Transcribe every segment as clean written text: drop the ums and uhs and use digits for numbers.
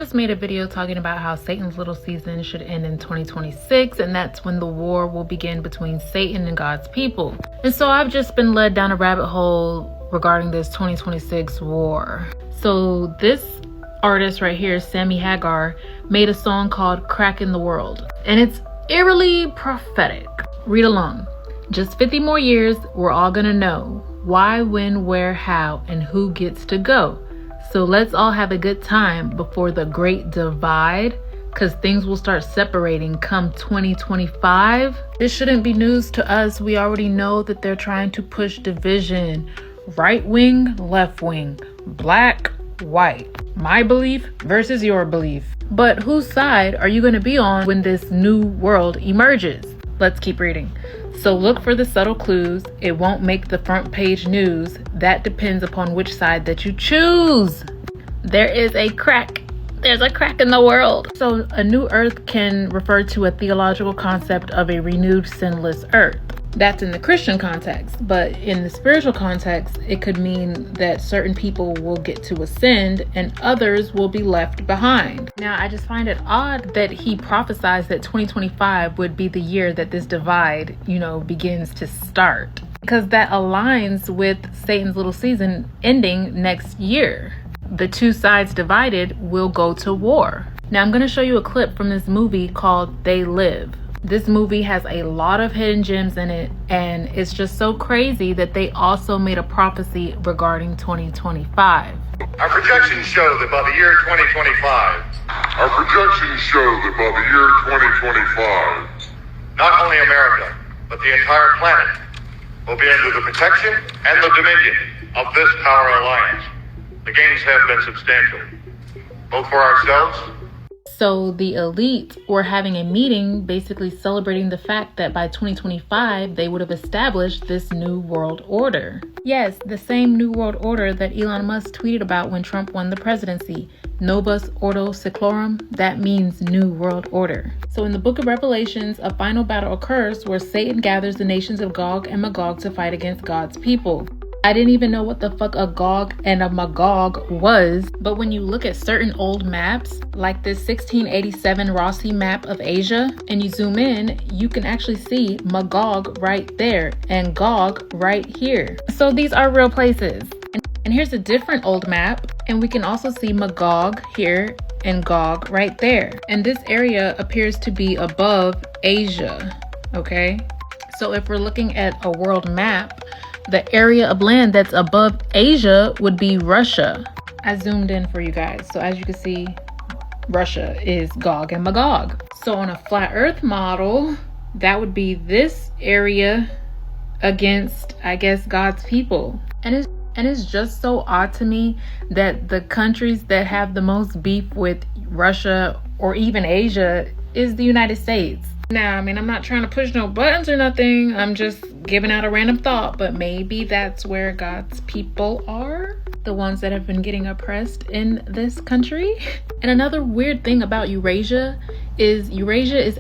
Just made a video talking about how Satan's little season should end in 2026, and that's when the war will begin between Satan and God's people. And so I've just been led down a rabbit hole regarding this 2026 war. So this artist right here, Sammy Hagar, made a song called Crack in the World, and it's eerily prophetic. Read along. Just 50 more years, we're all gonna know why, when, where, how, and who gets to go. So let's all have a good time before the great divide, because things will start separating come 2025. This shouldn't be news to us. We already know that they're trying to push division. Right wing, left wing, black, white. My belief versus your belief. But whose side are you going to be on when this new world emerges? Let's keep reading. So look for the subtle clues. It won't make the front page news. That depends upon which side that you choose. There is a crack. There's a crack in the world. So a new earth can refer to a theological concept of a renewed sinless earth. That's in the Christian context, but in the spiritual context, it could mean that certain people will get to ascend and others will be left behind. Now, I just find it odd that he prophesies that 2025 would be the year that this divide, begins to start, because that aligns with Satan's little season ending next year. The two sides divided will go to war. Now, I'm going to show you a clip from this movie called They Live. This movie has a lot of hidden gems in it, and it's just so crazy that they also made a prophecy regarding 2025. Our projections show that by the year 2025, not only America, but the entire planet will be under the protection and the dominion of this power alliance. The gains have been substantial, both for ourselves. So the elite were having a meeting basically celebrating the fact that by 2025, they would have established this new world order. Yes, the same new world order that Elon Musk tweeted about when Trump won the presidency. Novus Ordo Seclorum, that means new world order. So in the book of Revelations, a final battle occurs where Satan gathers the nations of Gog and Magog to fight against God's people. I didn't even know what the fuck a Gog and a Magog was, but when you look at certain old maps, like this 1687 Rossi map of Asia, and you zoom in, you can actually see Magog right there and Gog right here. So these are real places. And here's a different old map, and we can also see Magog here and Gog right there. And this area appears to be above Asia, okay? So if we're looking at a world map, the area of land that's above Asia would be Russia. I zoomed in for you guys. So as you can see, Russia is Gog and Magog. So on a flat earth model, that would be this area against, I guess, God's people. And it's just so odd to me that the countries that have the most beef with Russia or even Asia is the United States. Now, I'm not trying to push no buttons or nothing. I'm just giving out a random thought, but maybe that's where God's people are, the ones that have been getting oppressed in this country. And another weird thing about Eurasia is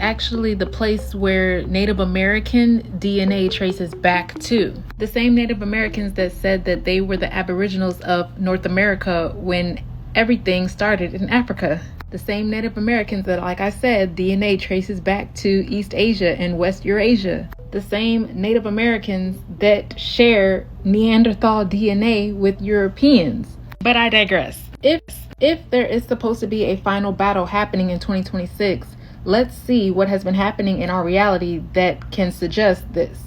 actually the place where Native American DNA traces back to. The same Native Americans that said that they were the Aboriginals of North America when everything started in Africa. The same Native Americans that, like I said, DNA traces back to East Asia and West Eurasia. The same Native Americans that share Neanderthal DNA with Europeans. But I digress. If there is supposed to be a final battle happening in 2026, let's see what has been happening in our reality that can suggest this.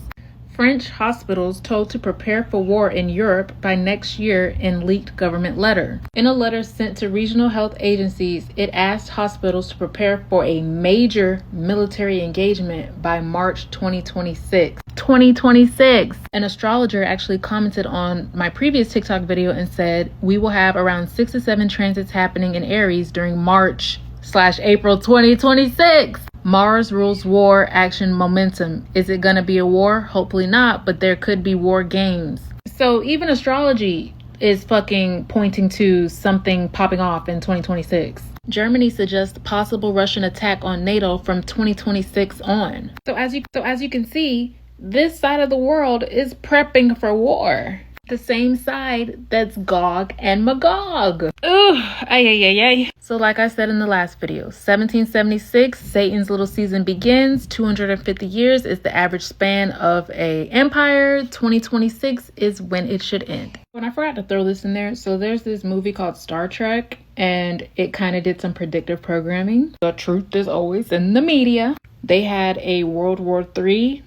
French hospitals told to prepare for war in Europe by next year in leaked government letter. In a letter sent to regional health agencies, it asked hospitals to prepare for a major military engagement by March 2026. 2026! An astrologer actually commented on my previous TikTok video and said, we will have around 6 to 7 transits happening in Aries during March/April 2026. Mars rules war, action, momentum. Is it gonna be a war? Hopefully not, but there could be war games. So even astrology is fucking pointing to something popping off in 2026. Germany suggests possible Russian attack on NATO from 2026 on. So as you can see, this side of the world is prepping for war. The same side that's Gog and Magog. Ooh, ay. So like I said in the last video, 1776, Satan's little season begins. 250 years is the average span of a empire. 2026 is when it should end. And I forgot to throw this in there. So there's this movie called Star Trek, and it kind of did some predictive programming. The truth is always in the media. They had a World War III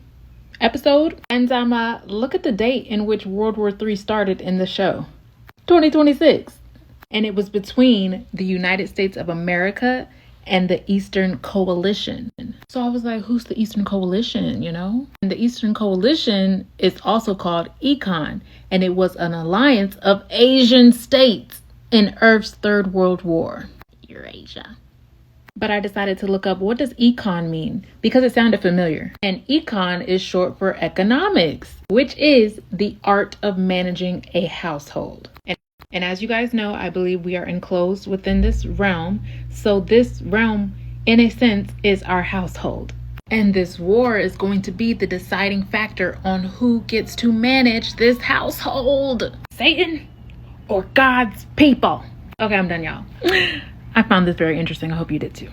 episode, and look at the date in which World War III started in the show, 2026, and it was between the United States of America and the Eastern Coalition. So I was like, who's the Eastern Coalition, you know? And the Eastern Coalition is also called ECON, and it was an alliance of Asian states in Earth's Third World War, Eurasia. But I decided to look up, what does econ mean? Because it sounded familiar. And econ is short for economics, which is the art of managing a household. And as you guys know, I believe we are enclosed within this realm. So this realm, in a sense, is our household. And this war is going to be the deciding factor on who gets to manage this household. Satan or God's people. Okay, I'm done, y'all. I found this very interesting. I hope you did too.